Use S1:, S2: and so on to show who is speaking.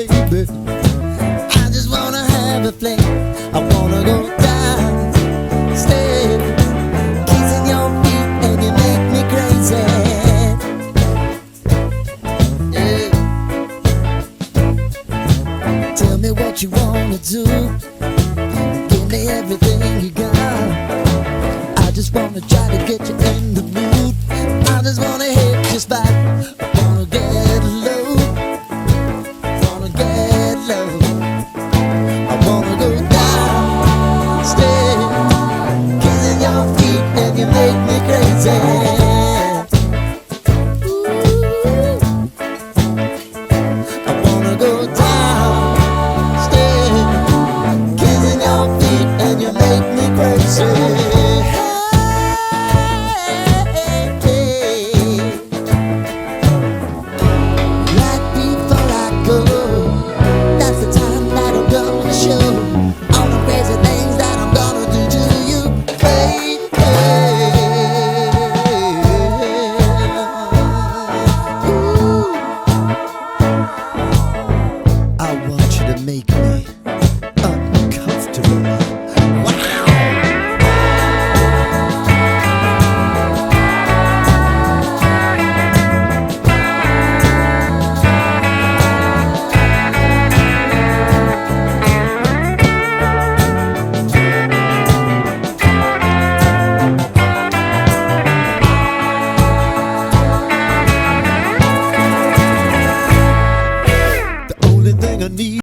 S1: baby. I just wanna have a fling. I wanna go down, stay, kissing your feet, and you make me crazy. Yeah. Tell me what you wanna do. Give me everything you got. I just wanna try to get you in the mood. I just wanna hit your spot. I wanna get low. Wanna get low. I wanna go down, stay, kissing your feet, and you make me crazy. Ooh. I wanna go down, stay, kissing your feet, and you make me crazy. I want you to make me